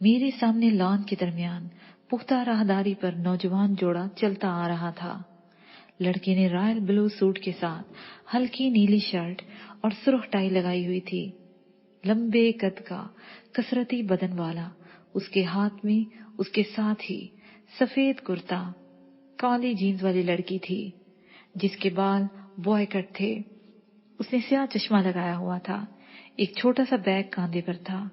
میرے سامنے لان کے درمیان پختہ راہداری پر نوجوان جوڑا چلتا آ رہا تھا۔ لڑکے نے رائل بلو سوٹ کے ساتھ ہلکی نیلی شرٹ اور سرخ ٹائی لگائی ہوئی تھی۔ لمبے قد کا کثرتی بدن والا، اس کے ہاتھ میں اس کے ساتھ ہی سفید کرتا، کالی جینز والی لڑکی تھی جس کے بال بوائے کٹ تھے۔ اس نے سیاہ چشمہ لگایا ہوا تھا، ایک چھوٹا سا بیگ کاندھے پر تھا۔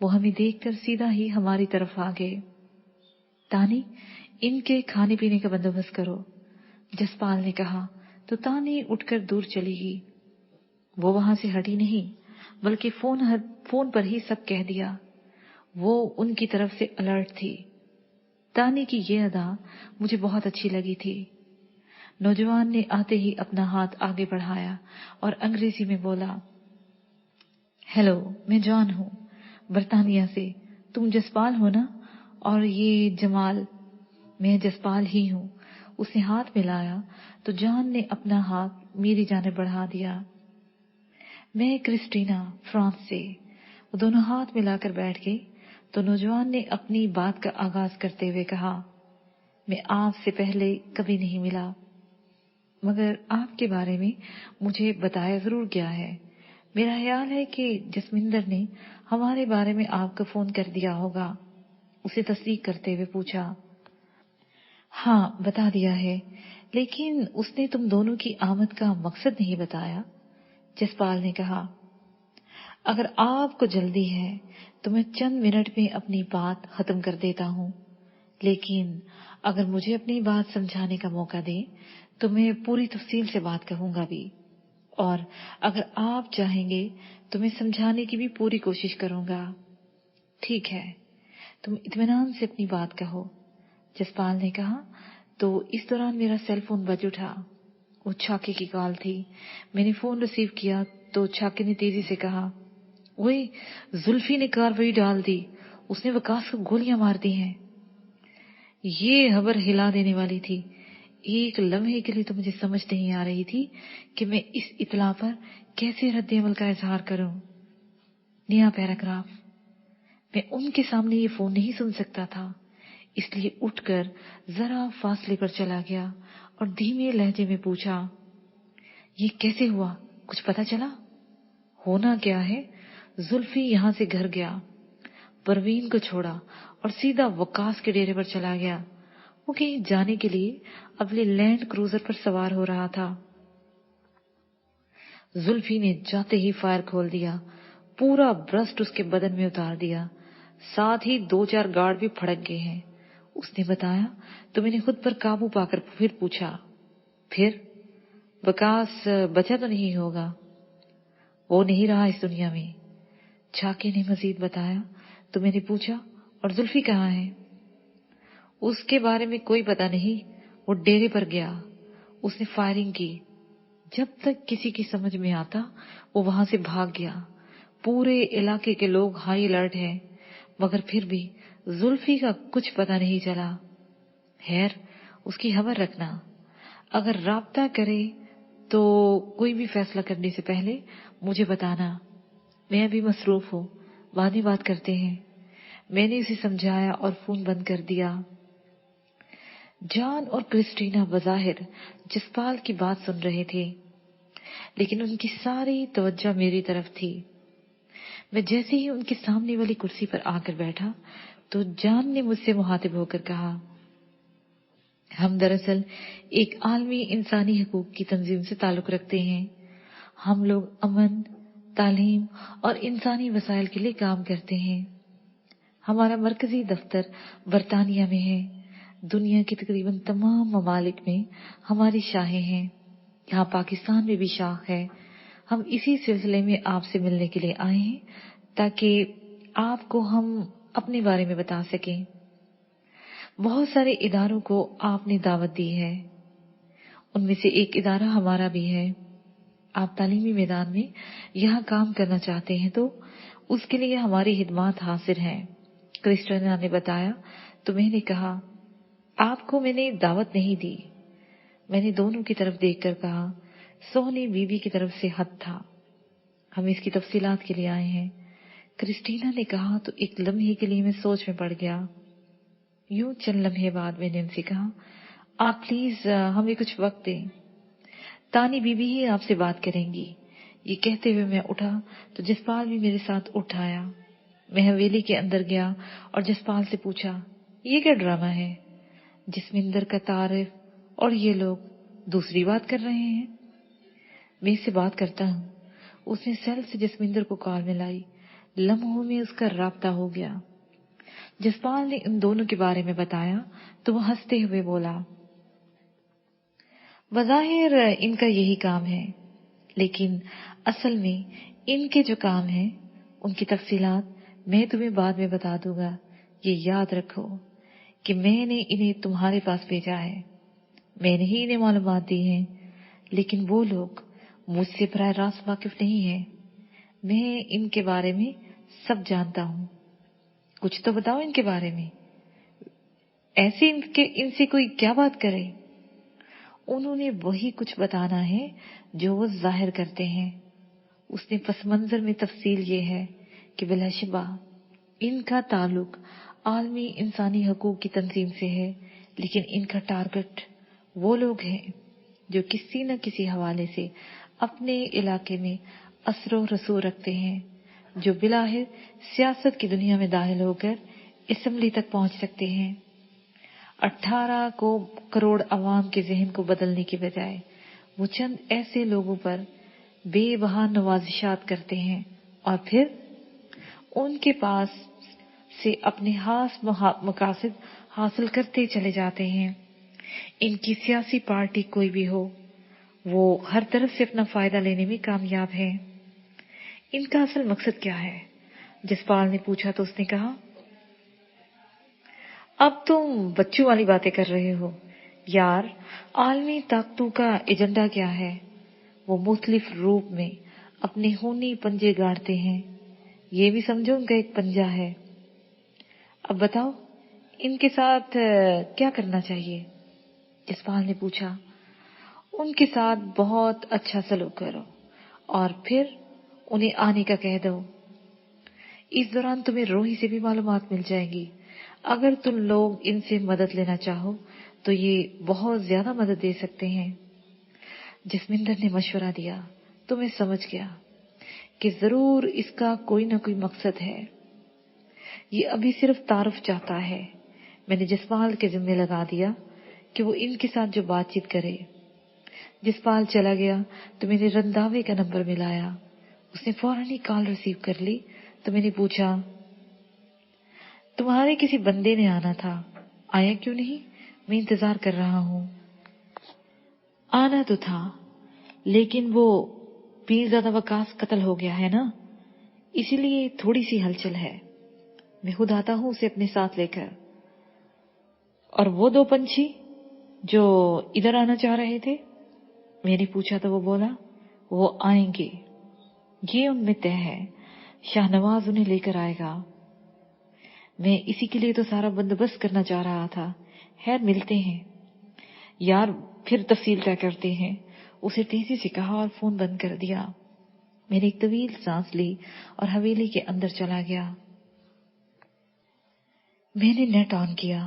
وہ ہمیں دیکھ کر سیدھا ہی ہماری طرف آ گئے۔ تانی، ان کے کھانے پینے کا بندوبست کرو، جسپال نے کہا تو تانی اٹھ کر دور چلی گئی۔ وہ وہاں سے ہٹی نہیں بلکہ فون پر ہی سب کہہ دیا۔ وہ ان کی طرف سے الرٹ تھی۔ تانی کی یہ ادا مجھے بہت اچھی لگی تھی۔ نوجوان نے آتے ہی اپنا ہاتھ آگے بڑھایا اور انگریزی میں بولا، ہیلو، میں جان ہوں، برطانیہ سے۔ تم جسپال ہو نا؟ اور یہ جمال؟ میں جسپال ہی ہوں۔ اس نے ہاتھ ملایا تو جان نے اپنا ہاتھ میری جانب بڑھا دیا۔ میں کرسٹینا، فرانس سے۔ وہ دونوں ہاتھ ملا کر بیٹھ گئے تو نوجوان نے اپنی بات کا آغاز کرتے ہوئے کہا، میں آپ سے پہلے کبھی نہیں ملا، مگر آپ کے بارے میں مجھے بتایا ضرور گیا ہے۔ میرا خیال ہے کہ جسمندر نے ہمارے بارے میں آپ کو فون کر دیا ہوگا۔ اسے تصدیق کرتے ہوئے پوچھا، ہاں بتا دیا ہے، لیکن اس نے تم دونوں کی آمد کا مقصد نہیں بتایا۔ جسپال نے کہا، اگر آپ کو جلدی ہے تو میں چند منٹ میں اپنی بات ختم کر دیتا ہوں، لیکن اگر مجھے اپنی بات سمجھانے کا موقع دیں تو میں پوری تفصیل سے بات کہوں گا بھی، اور اگر آپ چاہیں گے تو میں سمجھانے کی بھی پوری کوشش کروں گا۔ ٹھیک ہے، تم اطمینان سے اپنی بات کہو، جسپال نے کہا۔ تو اس دوران میرا سیل فون بج اٹھا۔ وہ چھاکے کی کال تھی۔ میں نے فون ریسیو کیا تو چھاکے نے تیزی سے کہا، اوئے، زلفی نے کارروائی ڈال دی، اس نے وکاس کو گولیاں مار دی ہیں۔ یہ خبر ہلا دینے والی تھی۔ ایک لمحے کے لیے تو مجھے سمجھ نہیں آ رہی تھی کہ میں اس اطلاع پر کیسے رد عمل کا اظہار کروں۔ نیا پیراگراف۔ میں ان کے سامنے یہ فون نہیں سن سکتا تھا، اس لیے اٹھ کر ذرا فاصلے پر چلا گیا اور دھیمے لہجے میں پوچھا، یہ کیسے ہوا؟ کچھ پتا چلا؟ ہونا کیا ہے، زلفی یہاں سے گھر گیا، پروین کو چھوڑا اور سیدھا وکاس کے ڈیرے پر چلا گیا۔ وہ کہیں جانے کے لیے اگلے لینڈ کروزر پر سوار ہو رہا تھا۔ زلفی نے جاتے ہی فائر کھول دیا، پورا برسٹ اس کے بدن میں اتار دیا، ساتھ ہی 2-4 گارڈ بھی پھڑک گئے ہیں۔ اس نے بتایا تو میں نے خود پر قابو پا کر پھر پوچھا، پھر وکاس بچا تو نہیں ہوگا؟ وہ نہیں رہا اس دنیا میں، چھاکے نے مزید بتایا تو میں نے پوچھا، اور زلفی کہاں ہے؟ اس کے بارے میں کوئی پتہ نہیں، وہ ڈیرے پر گیا۔ اس نے فائرنگ کی، جب تک کسی کی سمجھ میں آتا وہ وہاں سے بھاگ گیا۔ پورے علاقے کے لوگ ہائی الرٹ ہیں، مگر پھر بھی زلفی کا کچھ پتہ نہیں چلا۔ خیر، اس کی خبر رکھنا، اگر رابطہ کرے تو کوئی بھی فیصلہ کرنے سے پہلے مجھے بتانا۔ میں ابھی مصروف ہوں، بعد میں بات کرتے ہیں۔ میں نے اسے سمجھایا اور فون بند کر دیا۔ جان اور کرسٹینا بظاہر جسپال کی بات سن رہے تھے، لیکن ان کی ساری توجہ میری طرف تھی۔ میں جیسے ہی ان کے سامنے والی کرسی پر آ کر بیٹھا تو جان نے مجھ سے مخاطب ہو کر کہا، ہم دراصل ایک عالمی انسانی حقوق کی تنظیم سے تعلق رکھتے ہیں۔ ہم لوگ امن، تعلیم اور انسانی وسائل کے لیے کام کرتے ہیں۔ ہمارا مرکزی دفتر برطانیہ میں ہے۔ دنیا کے تقریباً تمام ممالک میں ہماری شاخیں ہیں، یہاں پاکستان میں بھی شاخ ہے۔ ہم اسی سلسلے میں آپ سے ملنے کے لیے آئے ہیں تاکہ آپ کو ہم اپنے بارے میں بتا سکیں۔ بہت سارے اداروں کو آپ نے دعوت دی ہے، ان میں سے ایک ادارہ ہمارا بھی ہے۔ آپ تعلیمی میدان میں یہاں کام کرنا چاہتے ہیں تو اس کے لیے ہماری خدمات حاضر ہیں، کرسٹینا نے بتایا تو میں نے کہا، آپ کو میں نے دعوت نہیں دی۔ میں نے دونوں کی طرف دیکھ کر کہا، سونی بی بی کی طرف سے خط تھا، ہم اس کی تفصیلات کے لیے آئے ہیں۔ کرسٹینا نے کہا تو ایک لمحے کے لیے میں سوچ میں پڑ گیا۔ یوں چند لمحے بعد میں نے ان سے کہا، آپ پلیز ہمیں کچھ وقت دیں، تانی بی بی ہی آپ سے بات کریں گی۔ یہ کہتے ہوئے میں اٹھا تو جسپال بھی میرے ساتھ اٹھ آیا۔ میں حویلی کے اندر گیا اور جسپال سے پوچھا، یہ کیا ڈرامہ ہے؟ جسمندر کا تعارف اور یہ لوگ دوسری بات کر رہے ہیں۔ میں اس سے بات کرتا ہوں۔ اس نے سیل سے جسمندر کو کال ملائی، لمحوں میں اس کا رابطہ ہو گیا۔ جسپال نے ان دونوں کے بارے میں بتایا تو وہ ہنستے ہوئے بولا، بظاہر ان کا یہی کام ہے، لیکن اصل میں ان کے جو کام ہیں ان کی تفصیلات میں تمہیں بعد میں بتا دوں گا۔ یہ یاد رکھو کہ میں نے انہیں تمہارے پاس بھیجا ہے، میں نے ہی انہیں معلومات دی ہیں، لیکن وہ لوگ مجھ سے براہ راست واقف نہیں ہیں۔ میں ان کے بارے میں سب جانتا ہوں۔ کچھ تو بتاؤ ان کے بارے میں، ایسے ان سے کوئی کیا بات کرے؟ انہوں نے وہی کچھ بتانا ہے جو وہ ظاہر کرتے ہیں۔ اس نے پس منظر میں تفصیل یہ ہے کہ بلا شبہ ان کا تعلق عالمی انسانی حقوق کی تنظیم سے ہے، لیکن ان کا ٹارگٹ وہ لوگ ہیں جو کسی نہ کسی حوالے سے اپنے علاقے میں اثر و رسوخ رکھتے ہیں، جو بلاخر سیاست کی دنیا میں داخل ہو کر اسمبلی تک پہنچ سکتے ہیں۔ 18 کروڑ عوام کے ذہن کو بدلنے کے بجائے وہ چند ایسے لوگوں پر بے بہا نوازشات کرتے ہیں اور پھر ان کے پاس سے اپنے خاص مقاصد حاصل کرتے چلے جاتے ہیں۔ ان کی سیاسی پارٹی کوئی بھی ہو، وہ ہر طرف سے اپنا فائدہ لینے میں کامیاب ہے۔ ان کا اصل مقصد کیا ہے؟ جسپال نے پوچھا تو اس نے کہا، اب تم بچوں والی باتیں کر رہے ہو یار، عالمی طاقتوں کا ایجنڈا کیا ہے؟ وہ مختلف روپ میں اپنے خونی پنجے گاڑتے ہیں، یہ بھی سمجھو ان کا ایک پنجہ ہے۔ اب بتاؤ ان کے ساتھ کیا کرنا چاہیے؟ جسپال نے پوچھا۔ ان کے ساتھ بہت اچھا سلوک کرو اور پھر انہیں آنے کا کہہ دو۔ اس دوران تمہیں روحی سے بھی معلومات مل جائیں گی۔ اگر تم لوگ ان سے مدد لینا چاہو تو یہ بہت زیادہ مدد دے سکتے ہیں۔ جسمندر نے مشورہ دیا تو میں سمجھ گیا کہ ضرور اس کا کوئی نہ کوئی مقصد ہے۔ یہ ابھی صرف تعارف چاہتا ہے۔ میں نے جسپال کے ذمہ لگا دیا کہ وہ ان کے ساتھ جو بات چیت کرے۔ جسپال چلا گیا تو میں نے رنداوے کا نمبر ملایا۔ اس نے فوراً ہی کال ریسیو کر لی تو میں نے پوچھا، تمہارے کسی بندے نے آنا تھا، آیا کیوں نہیں؟ میں انتظار کر رہا ہوں۔ آنا تو تھا، لیکن وہ پیرزادہ وقاص قتل ہو گیا ہے نا، اسی لیے تھوڑی سی ہلچل ہے۔ میں خود آتا ہوں اسے اپنے ساتھ لے کر۔ اور وہ 2 پنچھی جو ادھر آنا چاہ رہے تھے؟ میں نے پوچھا تو وہ بولا، وہ آئیں گے، یہ ان میں طے ہے، شاہ نواز انہیں لے کر آئے گا۔ میں اسی کے لیے تو سارا بندوبست کرنا چاہ رہا تھا۔ خیر ملتے ہیں یار، پھر تفصیل کیا کرتے ہیں، اسے تیزی سے کہا اور فون بند کر دیا۔ میں نے ایک طویل سانس لی اور حویلی کے اندر چلا گیا۔ میں نے نیٹ آن کیا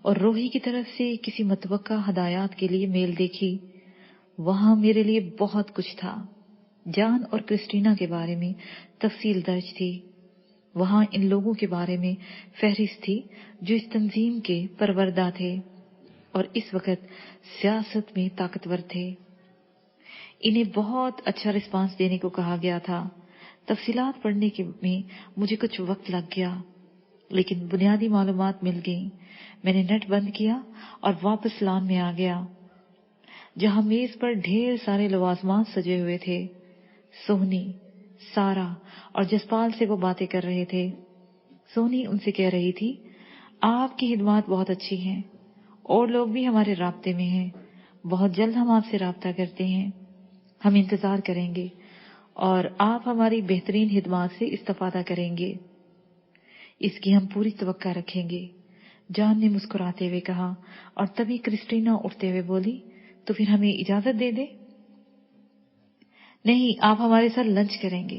اور روحی کی طرف سے کسی متوقع ہدایات کے لیے میل دیکھی۔ وہاں میرے لیے بہت کچھ تھا۔ جان اور کرسٹینا کے بارے میں تفصیل درج تھی۔ وہاں ان لوگوں کے بارے میں فہرست تھی جو اس تنظیم کے پروردہ تھے اور اس وقت سیاست میں طاقتور تھے۔ انہیں بہت اچھا رسپانس دینے کو کہا گیا تھا۔ تفصیلات پڑھنے میں مجھے کچھ وقت لگ گیا، لیکن بنیادی معلومات مل گئیں۔ میں نے نیٹ بند کیا اور واپس لان میں آ گیا، جہاں میز پر ڈھیر سارے لوازمات سجے ہوئے تھے۔ سونی، سارا اور جسپال سے وہ باتیں کر رہے تھے۔ سونی ان سے کہہ رہی تھی، آپ کی خدمات بہت اچھی ہیں، اور لوگ بھی ہمارے رابطے میں ہیں، بہت جلد ہم آپ سے رابطہ کرتے ہیں، ہم انتظار کریں گے اور آپ ہماری بہترین خدمات سے استفادہ کریں گے، اس کی ہم پوری توقع رکھیں گے۔ جان نے مسکراتے ہوئے کہا، اور تبھی کرسٹینا اٹھتے ہوئے بولی، تو پھر ہمیں اجازت دے دیں۔ نہیں، آپ ہمارے ساتھ لنچ کریں گے۔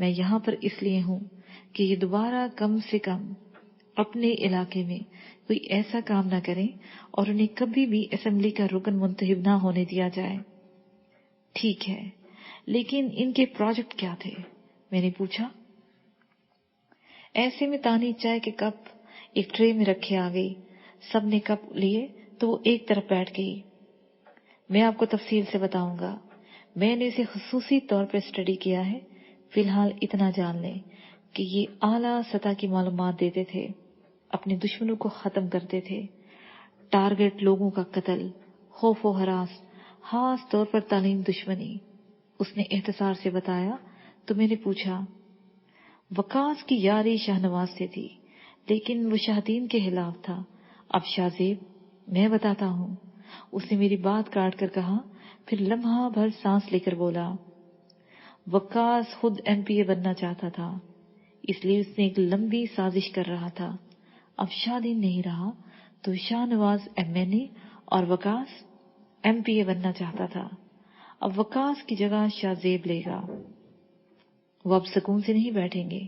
میں یہاں پر اس لیے ہوں کہ یہ دوبارہ کم سے کم اپنے علاقے میں کوئی ایسا کام نہ کریں اور انہیں کبھی بھی اسمبلی کا رکن منتخب نہ ہونے دیا جائے۔ ٹھیک ہے، لیکن ان کے پروجیکٹ کیا تھے؟ میں نے پوچھا۔ ایسے میں تانی چائے کے کپ ایک ٹرے میں رکھے آ گئی۔ سب نے کپ لیے تو وہ ایک طرف بیٹھ گئی۔ میں آپ کو تفصیل سے بتاؤں گا، میں نے اسے خصوصی طور پر اسٹڈی کیا ہے۔ فی الحال اتنا جان لیں کہ یہ اعلیٰ سطح کی معلومات دیتے تھے، اپنے دشمنوں کو ختم کرتے تھے، ٹارگٹ لوگوں کا قتل، خوف و ہراس، خاص طور پر تعلیم دشمنی۔ اس نے اختصار سے بتایا تو میں نے پوچھا، وکاس کی یاری شاہنواز سے تھی لیکن وہ شاہدین کے خلاف تھا۔ اب شاہزیب میں بتاتا ہوں۔ اس نے میری بات کاٹ کر کہا، پھر لمحہ بھر سانس لے کر بولا، وکاس خود ایم پی اے بننا چاہتا تھا، اس لیے اس نے ایک لمبی سازش کر رہا تھا۔ اب شاہدین نہیں رہا تو شاہ نواز ایم این اے اور وکاس ایم پی اے بننا چاہتا تھا۔ اب وکاس کی جگہ شاہ زیب لے گا۔ وہ اب سکون سے نہیں بیٹھیں گے۔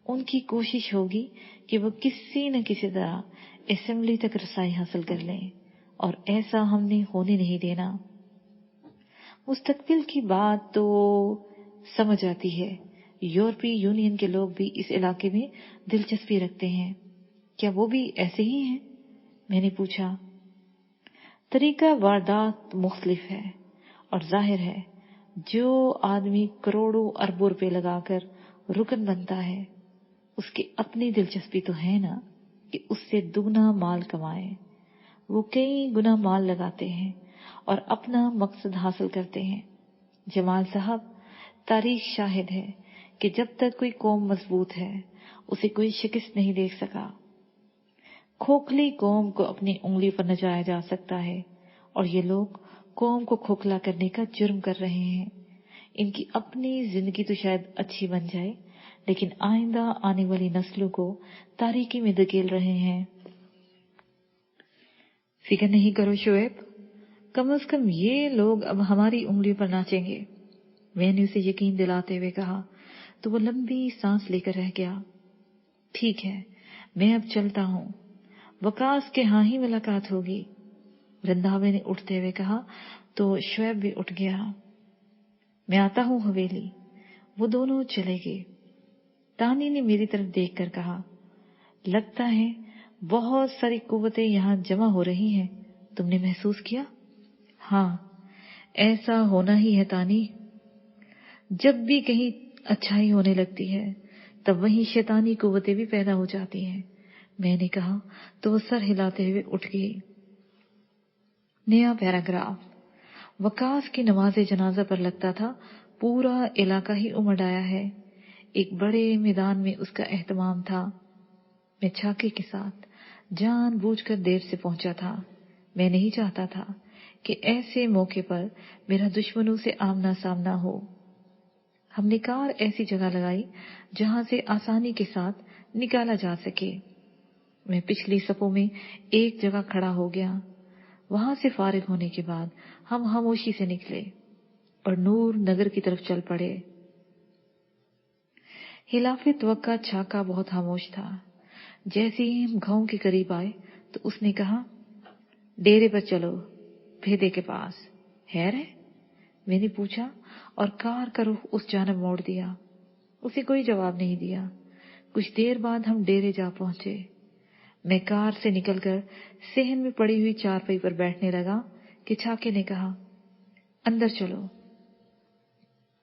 ان کی کوشش ہوگی کہ وہ کسی نہ کسی طرح اسمبلی تک رسائی حاصل کر لیں، اور ایسا ہم نے ہونے نہیں دینا۔ مستقبل کی بات تو سمجھ آتی ہے، یورپی یونین کے لوگ بھی اس علاقے میں دلچسپی رکھتے ہیں، کیا وہ بھی ایسے ہی ہیں؟ میں نے پوچھا۔ طریقہ واردات مختلف ہے، اور ظاہر ہے جو آدمی کروڑوں اربوں روپے لگا کر رکن بنتا ہے اس کی اپنی دلچسپی تو ہے نا کہ اس سے دگنا مال کمائے۔ وہ کئی گنا مال لگاتے ہیں اور اپنا مقصد حاصل کرتے ہیں۔ جمال صاحب، تاریخ شاہد ہے کہ جب تک کوئی قوم مضبوط ہے اسے کوئی شکست نہیں دے سکا۔ کھوکھلی قوم کو اپنی انگلی پر نچایا جا سکتا ہے، اور یہ لوگ قوم کو کھوکھلا کرنے کا جرم کر رہے ہیں۔ ان کی اپنی زندگی تو شاید اچھی بن جائے، لیکن آئندہ آنے والی نسلوں کو تاریکی میں دھکیل رہے ہیں۔ فکر نہیں کرو شعیب، کم از کم یہ لوگ اب ہماری انگلی پر ناچیں گے، میں نے اسے یقین دلاتے ہوئے کہا تو وہ لمبی سانس لے کر رہ گیا۔ ٹھیک ہے، میں اب چلتا ہوں، وکاس کے ہاں ہی ملاقات ہوگی۔ رنداوے نے اٹھتے ہوئے کہا تو شعیب بھی اٹھ گیا۔ میں آتا ہوں حویلی۔ وہ دونوں چلے گئے۔ تانی نے میری طرف دیکھ کر کہا، لگتا ہے بہت ساری قوتیں یہاں جمع ہو رہی ہیں، تم نے محسوس کیا؟ ہاں، ایسا ہونا ہی ہے تانی۔ جب بھی کہیں اچھائی ہونے لگتی ہے تب وہیں شیطانی قوتیں بھی پیدا ہو جاتی ہیں، میں نے کہا تو وہ سر ہلاتے ہوئے اٹھ گئی۔ نیا پیراگراف۔ وکاس کی نماز جنازہ پر لگتا تھا پورا علاقہ ہی امڑ آیا ہے۔ ایک بڑے میدان میں اس کا اہتمام تھا۔ میں چھاکے کے ساتھ جان بوجھ کر دیر سے پہنچا تھا۔ میں نہیں چاہتا تھا کہ ایسے موقع پر میرا دشمنوں سے آمنا سامنا ہو۔ ہم نے کار ایسی جگہ لگائی جہاں سے آسانی کے ساتھ نکالا جا سکے۔ میں پچھلی صفوں میں ایک جگہ کھڑا ہو گیا۔ وہاں سے فارغ ہونے کے بعد ہم خاموشی سے نکلے اور نور نگر کی طرف چل پڑے۔ خلاف توقع چھاکا بہت خاموش تھا۔ جیسے ہی ہم گاؤں کے قریب آئے تو اس نے کہا، ڈیرے پر چلو، بھیدے کے پاس خیر ہے؟ میں نے پوچھا اور کار کا رخ اس جانب موڑ دیا۔ اسے کوئی جواب نہیں دیا۔ کچھ دیر بعد ہم ڈیرے جا پہنچے۔ میں کار سے نکل کر صحن میں پڑی ہوئی چارپائی پر بیٹھنے لگا کہ چھاکے نے کہا، اندر چلو۔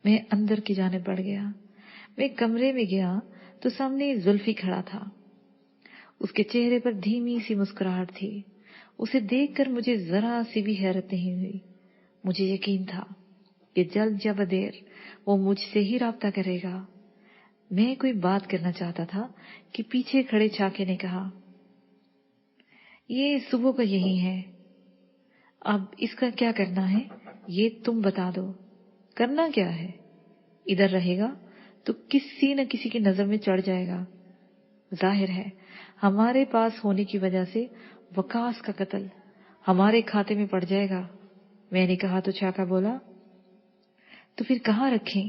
میں اندر کی جانب بڑھ گیا۔ میں کمرے میں گیا تو سامنے زلفی کھڑا تھا۔ اس کے چہرے پر دھیمی سی مسکراہٹ تھی۔ اسے دیکھ کر مجھے ذرا سی بھی حیرت نہیں ہوئی۔ مجھے یقین تھا کہ جلد یا بدیر وہ مجھ سے ہی رابطہ کرے گا۔ میں کوئی بات کرنا چاہتا تھا کہ پیچھے کھڑے چھاکے نے کہا، یہ صبح کا یہی ہے، اب اس کا کیا کرنا ہے یہ تم بتا دو۔ کرنا کیا ہے؟ ادھر رہے گا تو کسی نہ کسی کی نظر میں چڑھ جائے گا۔ ظاہر ہے ہمارے پاس ہونے کی وجہ سے وکاس کا قتل ہمارے کھاتے میں پڑ جائے گا۔ میں نے کہا تو چھاکا بولا، تو پھر کہاں رکھیں؟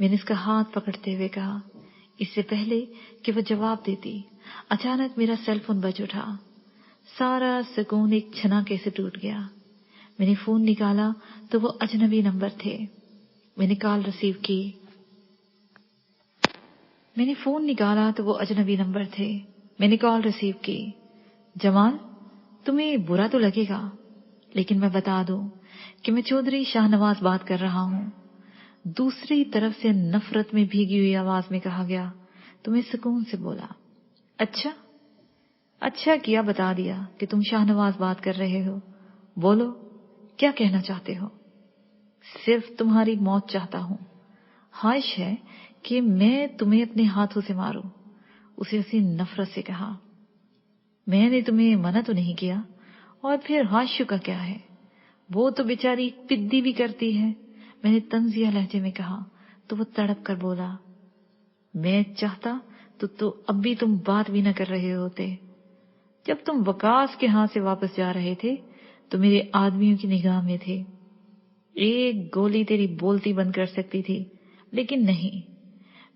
میں نے اس کا ہاتھ پکڑتے ہوئے کہا۔ اس سے پہلے کہ وہ جواب دیتی اچانک میرا سیل فون بج اٹھا۔ سارا سکون ایک جھنکے سے ٹوٹ گیا۔ میں نے فون نکالا تو وہ اجنبی نمبر تھے۔ میں نے کال ریسیو کی۔ میں نے کال ریسیو کی۔ جمال، تمہیں برا تو لگے گا، لیکن میں بتا دوں کہ میں چودھری شاہ نواز بات کر رہا ہوں۔ دوسری طرف سے نفرت میں بھیگی ہوئی آواز میں کہا گیا تو میں سکون سے بولا، اچھا کیا بتا دیا کہ تم شاہ نواز بات کر رہے ہو۔ بولو، کیا کہنا چاہتے ہو؟ صرف تمہاری موت چاہتا ہوں۔ خواہش ہے کہ میں تمہیں اپنے ہاتھوں سے ماروں۔ اسے اسی نفرت سے کہا۔ میں نے تمہیں منع تو نہیں کیا، اور پھر خواہشوں کا کیا ہے؟ وہ تو بیچاری پدی بھی کرتی ہے۔ میں نے طنزیہ لہجے میں کہا تو وہ تڑپ کر بولا، میں چاہتا تو اب بھی تم بات بھی نہ کر رہے ہوتے۔ جب تم وکاس کے ہاں سے واپس جا رہے تھے تو میرے آدمیوں کی نگاہ میں تھے۔ ایک گولی تیری بولتی بند کر سکتی تھی، لیکن نہیں،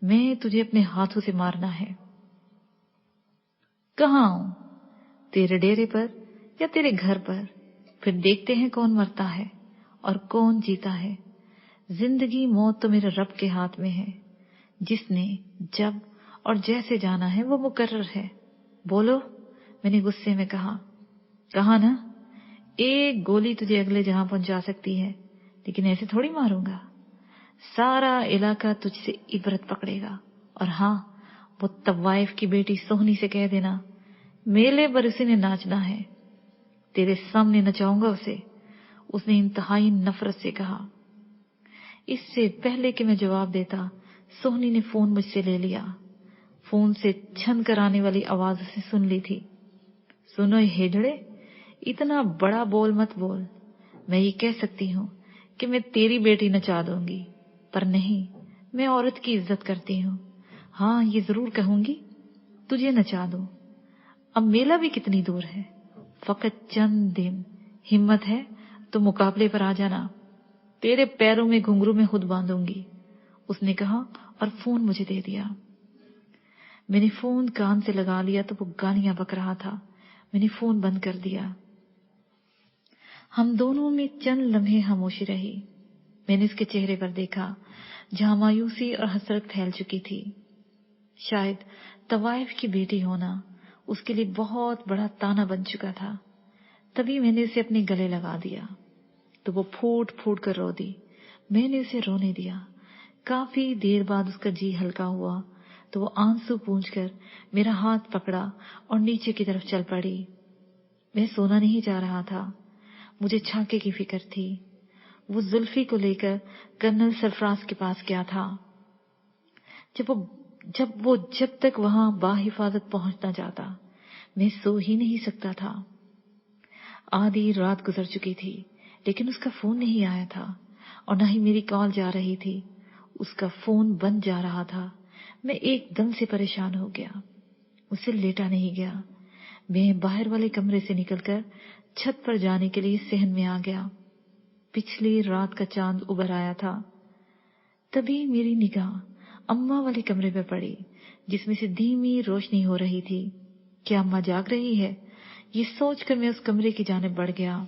میں تجھے اپنے ہاتھوں سے مارنا ہے۔ کہاں ہوں؟ تیرے ڈیرے پر یا تیرے گھر پر؟ پھر دیکھتے ہیں کون مرتا ہے اور کون جیتا ہے۔ زندگی موت تو میرے رب کے ہاتھ میں ہے۔ جس نے جب اور جیسے جانا ہے وہ مقرر ہے۔ بولو، میں نے غصے میں کہا۔ کہا نا، ایک گولی تجھے اگلے جہاں پہنچا سکتی ہے، لیکن ایسے تھوڑی ماروں گا۔ سارا علاقہ تجھ سے عبرت پکڑے گا۔ اور ہاں، وہ طوائف کی بیٹی سہنی سے کہہ دینا میلے پر اسی نے ناچنا ہے۔ تیرے سامنے نچاؤں گا اسے، اس نے انتہائی نفرت سے کہا۔ اس سے پہلے کہ میں جواب دیتا، سہنی نے فون مجھ سے لے لیا۔ فون سے چھن کر آنے والی آواز اسے سن لی تھی۔ سنو ہیجڑے، اتنا بڑا بول مت بول۔ میں یہ کہہ سکتی ہوں کہ میں تیری بیٹی نچا دوں گی، پر نہیں، میں عورت کی عزت کرتی ہوں۔ ہاں، یہ ضرور کہوں گی، تجھے نچا دوں۔ اب میلہ بھی کتنی دور ہے، فقط چند دن۔ ہمت ہے تو مقابلے پر آ جانا، تیرے پیروں میں گھنگرو میں خود باندھوں گی، اس نے کہا اور فون مجھے دے دیا۔ میں نے فون کان سے لگا لیا تو وہ گالیاں بک رہا تھا۔ میں نے فون بند کر دیا۔ ہم دونوں میں چند لمحے خاموشی رہی۔ میں نے اس کے چہرے پر دیکھا جہاں مایوسی اور حسرت پھیل چکی تھی۔ شاید طوائف کی بیٹی ہونا اس کے لیے بہت بڑا تانا بن چکا تھا۔ تبھی میں نے اسے اپنے گلے لگا دیا تو وہ پھوٹ پھوٹ کر رو دی۔ میں نے اسے رونے دیا۔ کافی دیر بعد اس کا جی ہلکا ہوا تو وہ آنسو پونچھ کر میرا ہاتھ پکڑا اور نیچے کی طرف چل پڑی۔ میں سونا نہیں چاہ رہا تھا، مجھے چھاکے کی فکر تھی۔ وہ زلفی کو لے کر کرنل سرفراز کے پاس گیا تھا۔ جب تک وہاں باحفاظت پہنچ نہ جاتا میں سو ہی نہیں سکتا تھا۔ آدھی رات گزر چکی تھی، لیکن اس کا فون نہیں آیا تھا اور نہ ہی میری کال جا رہی تھی۔ اس کا فون بند جا رہا تھا۔ میں ایک دم سے پریشان ہو گیا۔ اسے لیٹا نہیں گیا۔ میں باہر والے کمرے سے نکل کر چھت پر جانے کے لیے صحن میں آ گیا۔ پچھلی رات کا چاند ابھر آیا تھا۔ تبھی میری نگاہ اماں والے کمرے پہ پڑی، جس میں سے دھیمی روشنی ہو رہی تھی۔ کیا اماں جاگ رہی ہے؟ یہ سوچ کر میں اس کمرے کی جانب بڑھ گیا۔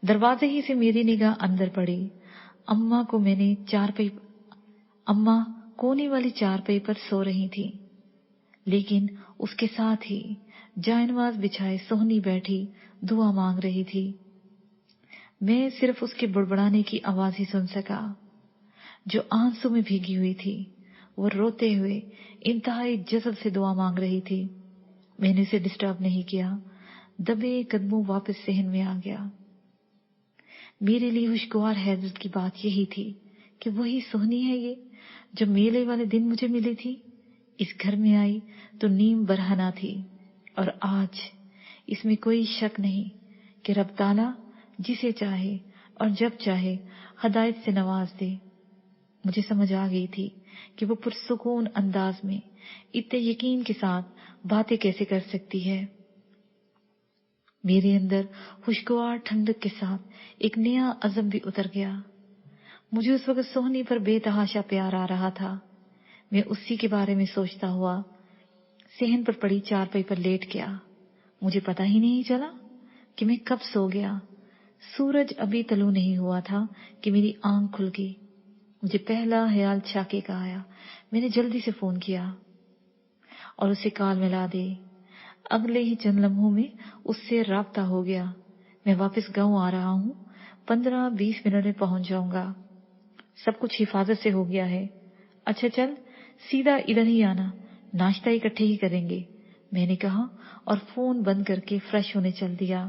دروازے ہی سے میری نگاہ اندر پڑی۔ اماں کونے والی چارپائی پر سو رہی تھی، لیکن اس کے ساتھ ہی جائنواز بچھائے سہنی بیٹھی دعا مانگ رہی تھی۔ میں صرف اس کے بڑبڑانے کی آواز ہی سن سکا، جو آنسو میں بھیگی ہوئی تھی۔ وہ روتے ہوئے انتہائی جذب سے دعا مانگ رہی تھی۔ میں نے اسے ڈسٹرب نہیں کیا، دبے قدموں واپس صحن میں آ گیا۔ میرے لیے خوشگوار حیرت کی بات یہی تھی کہ وہی سہنی ہے یہ جو میلے والے دن مجھے ملی تھی۔ اس گھر میں آئی تو نیم برہنہ تھی، اور آج اس میں کوئی شک نہیں کہ رب تعالیٰ جسے چاہے اور جب چاہے ہدایت سے نواز دے۔ مجھے سمجھ آ گئی تھی کہ وہ پرسکون انداز میں اتنے یقین کے ساتھ باتیں کیسے کر سکتی ہے۔ میرے اندر خوشگوار ٹھنڈک کے ساتھ ایک نیا عزم بھی اتر گیا۔ مجھے اس وقت سونی پر بے تحاشا پیار آ رہا تھا. میں اسی کے بارے میں سوچتا ہوا صحن پر پڑی چارپائی پر لیٹ گیا. مجھے پتا ہی نہیں چلا کہ میں کب سو گیا. سورج ابھی طلوع نہیں ہوا تھا کہ میری آنکھ کھل گئی. مجھے پہلا خیال شاکے کا آیا. میں نے جلدی سے فون کیا اور اسے کال ملا دی. اگلے ہی چند لمحوں میں اس سے رابطہ ہو گیا. میں واپس گاؤں آ رہا ہوں، 15-20 منٹ میں پہنچ جاؤں گا. سب کچھ حفاظت سے ہو گیا ہے. اچھا چل سیدھا ادھر ہی آنا، ناشتہ اکٹھے ہی کریں گے، میں نے کہا اور فون بند کر کے فریش ہونے چل دیا.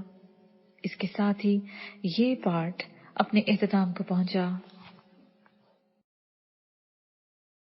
اس کے ساتھ ہی یہ پارٹ اپنے اختتام کو پہنچا.